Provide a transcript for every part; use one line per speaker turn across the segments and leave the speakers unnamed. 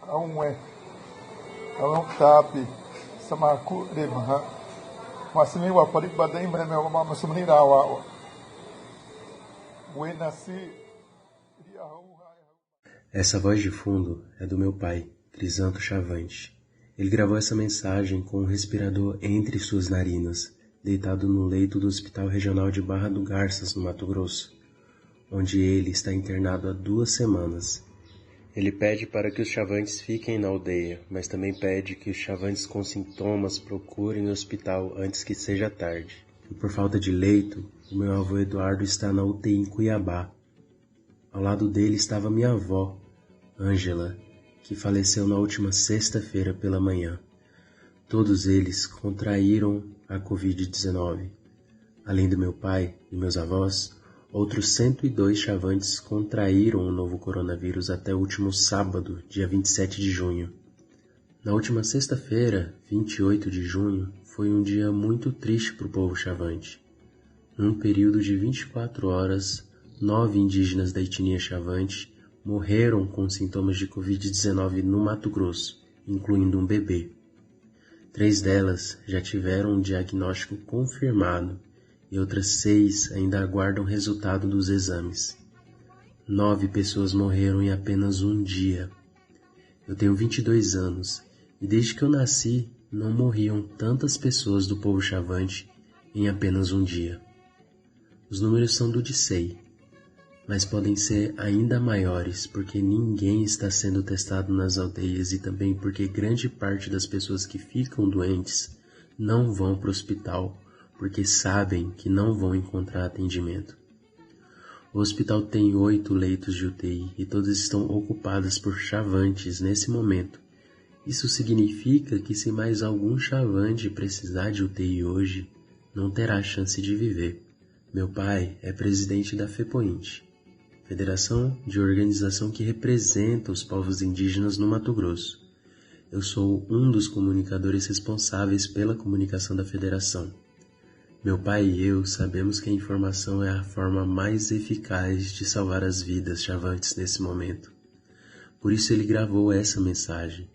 aunwe awon tapi samaku rebha masini wa paribada imre me wa masumni rawa buenasi.
Essa voz de fundo é do meu pai, Crisanto Chavante. Ele gravou essa mensagem com um respirador entre suas narinas, deitado no leito do Hospital Regional de Barra do Garças, no Mato Grosso, onde ele está internado há 2 semanas. Ele pede para que os chavantes fiquem na aldeia, mas também pede que os chavantes com sintomas procurem o hospital antes que seja tarde. E por falta de leito, o meu avô Eduardo está na UTI em Cuiabá. Ao lado dele estava minha avó, Ângela, que faleceu na última sexta-feira pela manhã. Todos eles contraíram a Covid-19. Além do meu pai e meus avós, outros 102 chavantes contraíram o novo coronavírus até o último sábado, dia 27 de junho. Na última sexta-feira, 28 de junho, foi um dia muito triste para o povo chavante. Num período de 24 horas, 9 indígenas da etnia chavante morreram com sintomas de Covid-19 no Mato Grosso, incluindo um bebê. 3 delas já tiveram um diagnóstico confirmado e outras 6 ainda aguardam o resultado dos exames. 9 pessoas morreram em apenas um dia. Eu tenho 22 anos e desde que eu nasci não morriam tantas pessoas do povo chavante em apenas um dia. Os números são do DICEI, mas podem ser ainda maiores porque ninguém está sendo testado nas aldeias e também porque grande parte das pessoas que ficam doentes não vão para o hospital porque sabem que não vão encontrar atendimento. O hospital tem 8 leitos de UTI e todos estão ocupados por chavantes nesse momento. Isso significa que se mais algum chavante precisar de UTI hoje, não terá chance de viver. Meu pai é presidente da FEPOINT, Federação de Organização que representa os povos indígenas no Mato Grosso. Eu sou um dos comunicadores responsáveis pela comunicação da federação. Meu pai e eu sabemos que a informação é a forma mais eficaz de salvar as vidas chavantes nesse momento. Por isso ele gravou essa mensagem.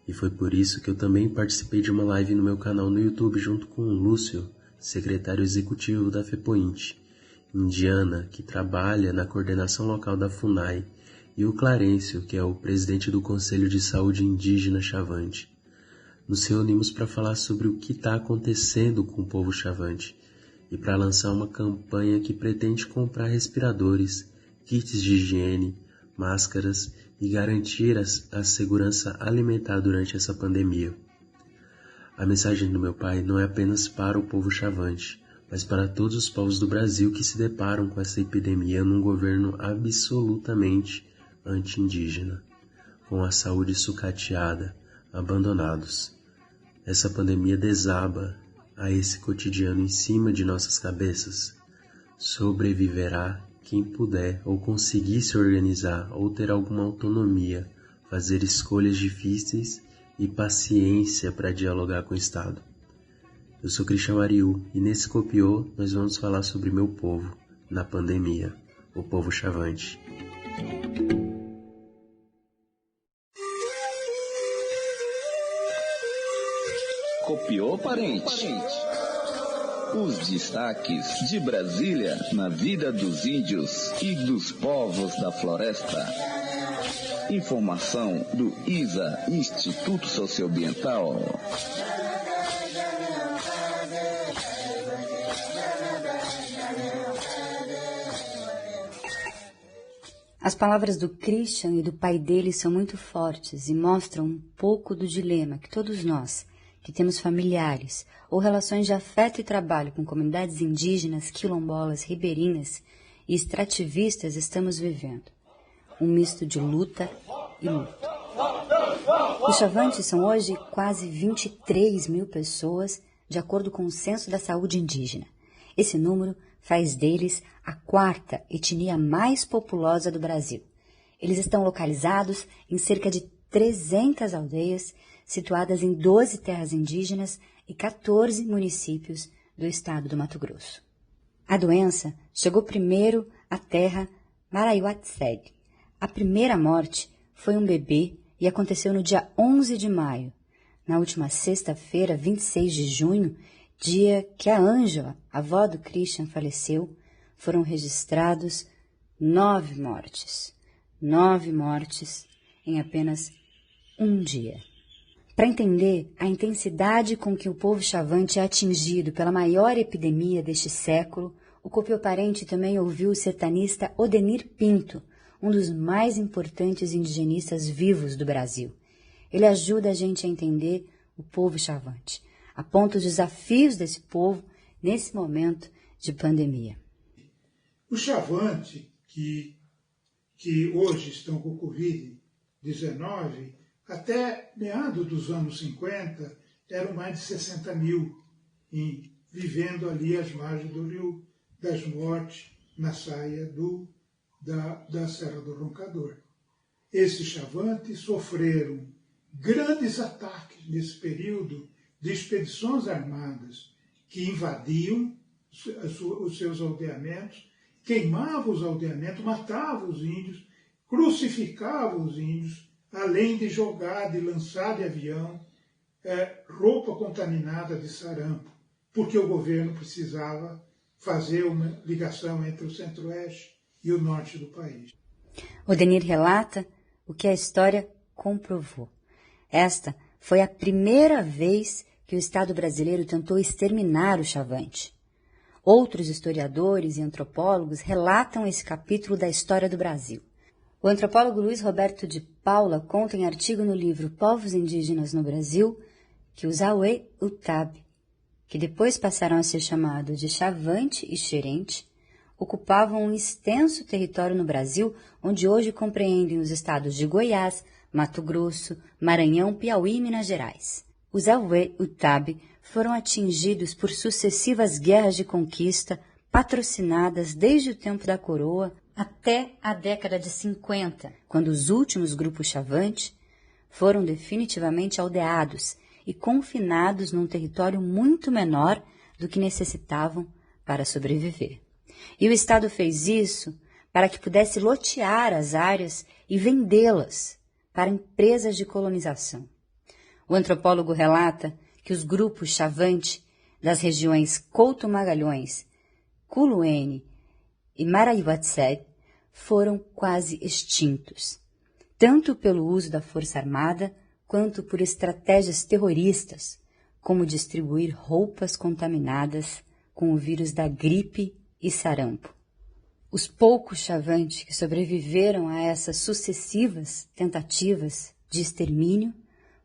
E foi por isso que eu também participei de uma live no meu canal no YouTube junto com o Lúcio, secretário executivo da FEPOINT, Indiana, que trabalha na coordenação local da FUNAI, e o Clarencio, que é o presidente do Conselho de Saúde Indígena Chavante. Nos reunimos para falar sobre o que está acontecendo com o povo chavante e para lançar uma campanha que pretende comprar respiradores, kits de higiene, máscaras e garantir a segurança alimentar durante essa pandemia. A mensagem do meu pai não é apenas para o povo chavante, mas para todos os povos do Brasil que se deparam com essa epidemia num governo absolutamente anti-indígena, com a saúde sucateada, abandonados. Essa pandemia desaba a esse cotidiano em cima de nossas cabeças. Sobreviverá quem puder ou conseguir se organizar ou ter alguma autonomia, fazer escolhas difíceis e paciência para dialogar com o Estado. Eu sou Christian Mariu e nesse Copiô nós vamos falar sobre meu povo na pandemia, o povo chavante.
Copiou, parente? Os destaques de Brasília na vida dos índios e dos povos da floresta. Informação do ISA, Instituto Socioambiental.
As palavras do Christian e do pai dele são muito fortes e mostram um pouco do dilema que todos nós, que temos familiares ou relações de afeto e trabalho com comunidades indígenas, quilombolas, ribeirinhas e extrativistas, estamos vivendo. Um misto de luta e luto. Os chavantes são hoje quase 23 mil pessoas, de acordo com o Censo da Saúde Indígena. Esse número faz deles a 4ª etnia mais populosa do Brasil. Eles estão localizados em cerca de 300 aldeias, situadas em 12 terras indígenas e 14 municípios do estado do Mato Grosso. A doença chegou primeiro à terra Maraiuatseg. A primeira morte foi um bebê e aconteceu no dia 11 de maio. Na última sexta-feira, 26 de junho, dia que a Ângela, avó do Christian, faleceu, foram registrados 9 mortes. 9 mortes em apenas um dia. Para entender a intensidade com que o povo chavante é atingido pela maior epidemia deste século, o Copioparente também ouviu o sertanista Odenir Pinto, um dos mais importantes indigenistas vivos do Brasil. Ele ajuda a gente a entender o povo chavante, aponta os desafios desse povo nesse momento de pandemia.
Os chavantes que hoje estão com o Covid-19, até meados dos anos 50, eram mais de 60 mil, vivendo ali às margens do Rio das Mortes, na saia da Serra do Roncador. Esses chavantes sofreram grandes ataques nesse período de expedições armadas que invadiam os seus aldeamentos, queimavam os aldeamentos, matavam os índios, crucificavam os índios, além de jogar, de lançar de avião roupa contaminada de sarampo, porque o governo precisava fazer uma ligação entre o centro-oeste e o norte do país.
Odenir relata o que a história comprovou. Esta foi a primeira vez que o Estado brasileiro tentou exterminar o chavante. Outros historiadores e antropólogos relatam esse capítulo da história do Brasil. O antropólogo Luiz Roberto de Paula conta em artigo no livro Povos Indígenas no Brasil que os Aue-Utabi, que depois passaram a ser chamados de Chavante e Xerente, ocupavam um extenso território no Brasil, onde hoje compreendem os estados de Goiás, Mato Grosso, Maranhão, Piauí e Minas Gerais. Os Aue-Utabi foram atingidos por sucessivas guerras de conquista, patrocinadas desde o tempo da coroa até a década de 50, quando os últimos grupos Chavante foram definitivamente aldeados e confinados num território muito menor do que necessitavam para sobreviver. E o Estado fez isso para que pudesse lotear as áreas e vendê-las para empresas de colonização. O antropólogo relata que os grupos Chavante das regiões Couto Magalhães, Culuene e Maraiuatsé foram quase extintos, tanto pelo uso da força armada quanto por estratégias terroristas, como distribuir roupas contaminadas com o vírus da gripe e sarampo. Os poucos chavantes que sobreviveram a essas sucessivas tentativas de extermínio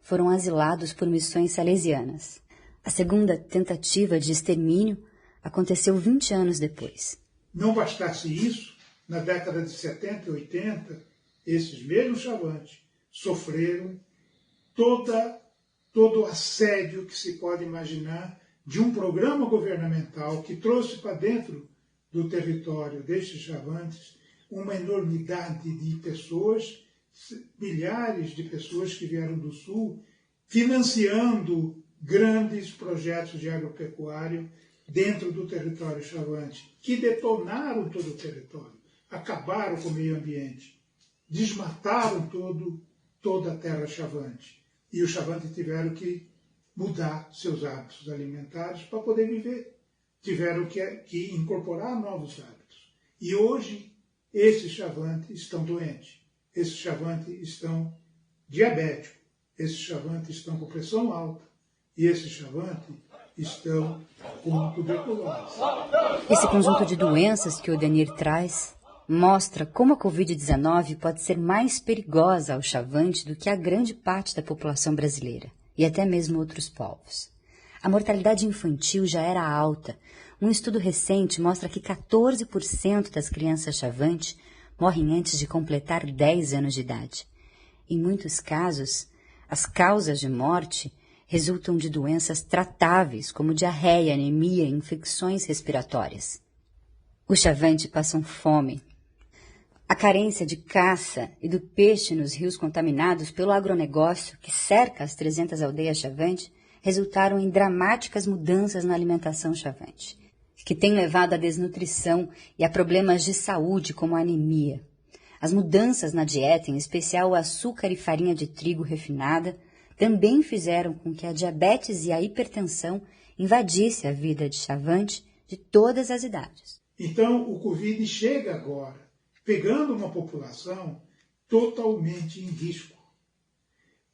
foram asilados por missões salesianas. A segunda tentativa de extermínio aconteceu 20 anos depois.
Não bastasse isso, na década de 70 e 80, esses mesmos chavantes sofreram todo o assédio que se pode imaginar de um programa governamental que trouxe para dentro do território destes chavantes uma enormidade de pessoas, milhares de pessoas que vieram do sul, financiando grandes projetos de agropecuário dentro do território chavante, que detonaram todo o território, acabaram com o meio ambiente, desmataram toda a terra chavante. E os chavantes tiveram que mudar seus hábitos alimentares para poder viver. Tiveram que incorporar novos hábitos. E hoje, esses chavantes estão doentes. Esses chavantes estão diabéticos. Esses chavantes estão com pressão alta. E esses chavantes estão com tuberculose.
Esse conjunto de doenças que o Odenir traz mostra como a Covid-19 pode ser mais perigosa ao chavante do que a grande parte da população brasileira, e até mesmo outros povos. A mortalidade infantil já era alta. Um estudo recente mostra que 14% das crianças chavantes morrem antes de completar 10 anos de idade. Em muitos casos, as causas de morte resultam de doenças tratáveis, como diarreia, anemia e infecções respiratórias. Os chavantes passam fome. A carência de caça e do peixe nos rios contaminados pelo agronegócio que cerca as 300 aldeias chavantes resultaram em dramáticas mudanças na alimentação chavante, que tem levado à desnutrição e a problemas de saúde como a anemia. As mudanças na dieta, em especial o açúcar e farinha de trigo refinada, também fizeram com que a diabetes e a hipertensão invadisse a vida de Chavante de todas as idades.
Então, o Covid chega agora, pegando uma população totalmente em risco.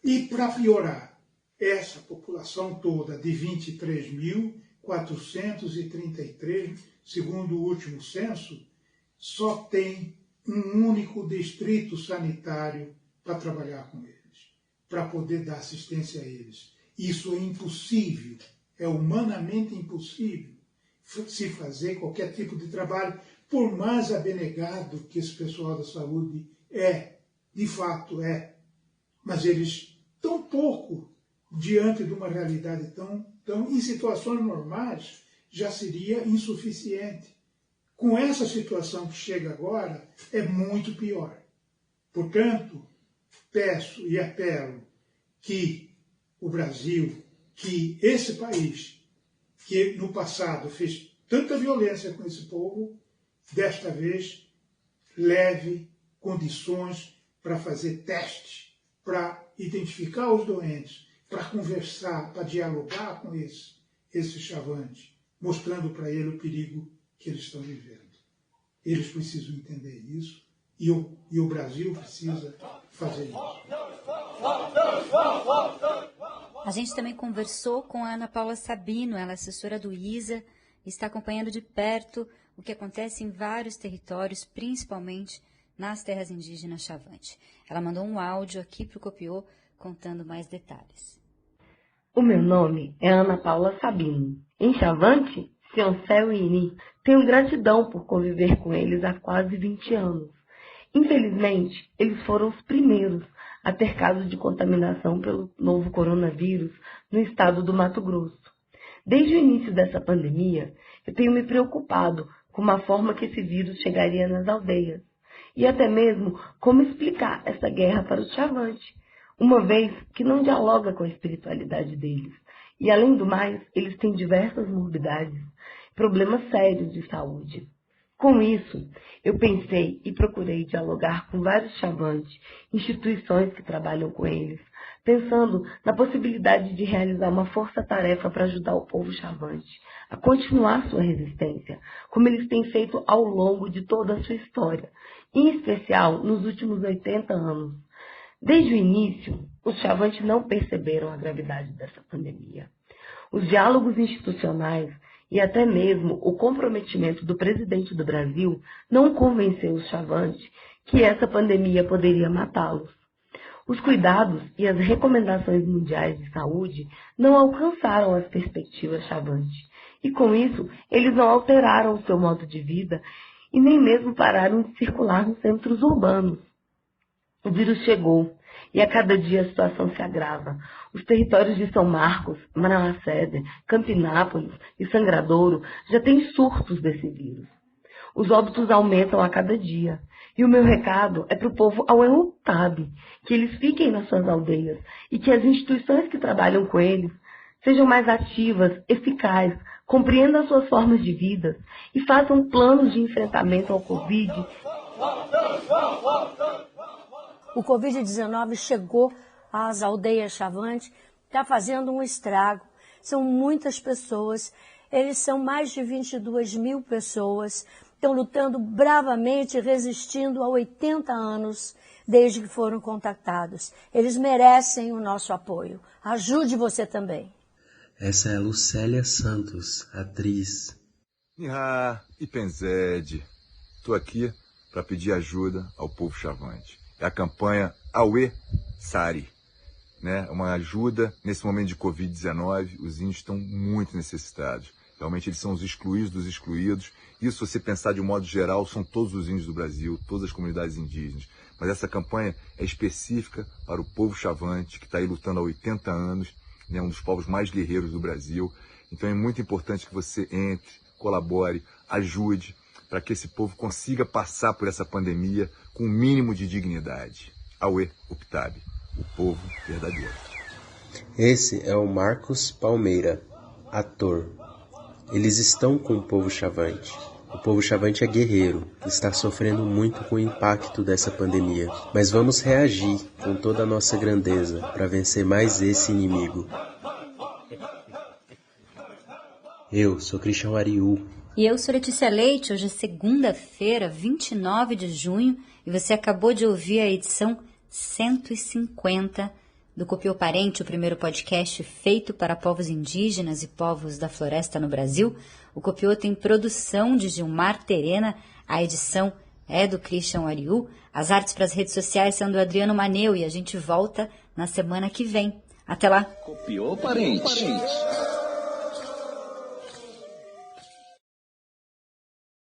E, para piorar, essa população toda de 23.433, segundo o último censo, só tem um único distrito sanitário para trabalhar com eles, para poder dar assistência a eles. Isso é impossível, é humanamente impossível se fazer qualquer tipo de trabalho, por mais abnegado que esse pessoal da saúde é, de fato é, mas eles tão pouco diante de uma realidade tão em situações normais já seria insuficiente. Com essa situação que chega agora, é muito pior. Portanto, peço e apelo que o Brasil, que esse país, que no passado fez tanta violência com esse povo, desta vez leve condições para fazer testes, para identificar os doentes, para conversar, para dialogar com esse Chavante, mostrando para ele o perigo que eles estão vivendo. Eles precisam entender isso e o Brasil precisa fazer isso.
A gente também conversou com a Ana Paula Sabino, ela é assessora do ISA, e está acompanhando de perto o que acontece em vários territórios, principalmente nas terras indígenas Chavante. Ela mandou um áudio aqui para o Copiô contando mais detalhes.
O meu nome é Ana Paula Sabino. Em Chavante, Sioncel e Ini, tenho gratidão por conviver com eles há quase 20 anos. Infelizmente, eles foram os primeiros a ter casos de contaminação pelo novo coronavírus no estado do Mato Grosso. Desde o início dessa pandemia, eu tenho me preocupado com uma forma que esse vírus chegaria nas aldeias, e até mesmo como explicar essa guerra para os Chavante, uma vez que não dialoga com a espiritualidade deles. E, além do mais, eles têm diversas morbidades, problemas sérios de saúde. Com isso, eu pensei e procurei dialogar com vários Chavantes, instituições que trabalham com eles, pensando na possibilidade de realizar uma força-tarefa para ajudar o povo Chavante a continuar sua resistência, como eles têm feito ao longo de toda a sua história, em especial nos últimos 80 anos. Desde o início, os Chavantes não perceberam a gravidade dessa pandemia. Os diálogos institucionais e até mesmo o comprometimento do presidente do Brasil não convenceu os Chavantes que essa pandemia poderia matá-los. Os cuidados e as recomendações mundiais de saúde não alcançaram as perspectivas Chavantes, e com isso eles não alteraram o seu modo de vida e nem mesmo pararam de circular nos centros urbanos. O vírus chegou e a cada dia a situação se agrava. Os territórios de São Marcos, Manauacé, Campinápolis e Sangradouro já têm surtos desse vírus. Os óbitos aumentam a cada dia. E o meu recado é para o povo Auê-Uptab, que eles fiquem nas suas aldeias e que as instituições que trabalham com eles sejam mais ativas, eficazes, compreendam as suas formas de vida e façam planos de enfrentamento ao Covid.
O Covid-19 chegou às aldeias Chavante, está fazendo um estrago. São muitas pessoas, eles são mais de 22 mil pessoas, estão lutando bravamente, resistindo há 80 anos desde que foram contactados. Eles merecem o nosso apoio. Ajude você também.
Essa é a Lucélia Santos, atriz.
Ipenzede, estou aqui para pedir ajuda ao povo Chavante. É a campanha Auê Sari, né? Uma ajuda nesse momento de Covid-19. Os índios estão muito necessitados. Realmente eles são os excluídos dos excluídos. Isso, se você pensar de um modo geral, são todos os índios do Brasil, todas as comunidades indígenas. Mas essa campanha é específica para o povo Chavante, que está aí lutando há 80 anos, né? Um dos povos mais guerreiros do Brasil. Então é muito importante que você entre, colabore, ajude, para que esse povo consiga passar por essa pandemia com o mínimo de dignidade. Auê-Uptab, o povo verdadeiro.
Esse é o Marcos Palmeira, ator. Eles estão com o povo Chavante. O povo chavante é guerreiro, está sofrendo muito com o impacto dessa pandemia. Mas vamos reagir com toda a nossa grandeza para vencer mais esse inimigo. Eu sou Christian Ariú.
E eu sou Letícia Leite. Hoje é segunda-feira, 29 de junho, e você acabou de ouvir a edição 150 do Copiou Parente, o primeiro podcast feito para povos indígenas e povos da floresta no Brasil. O Copiou tem produção de Gilmar Terena, a edição é do Christian Ariú, as artes para as redes sociais são do Adriano Maneu e a gente volta na semana que vem. Até lá!
Copiou Parente.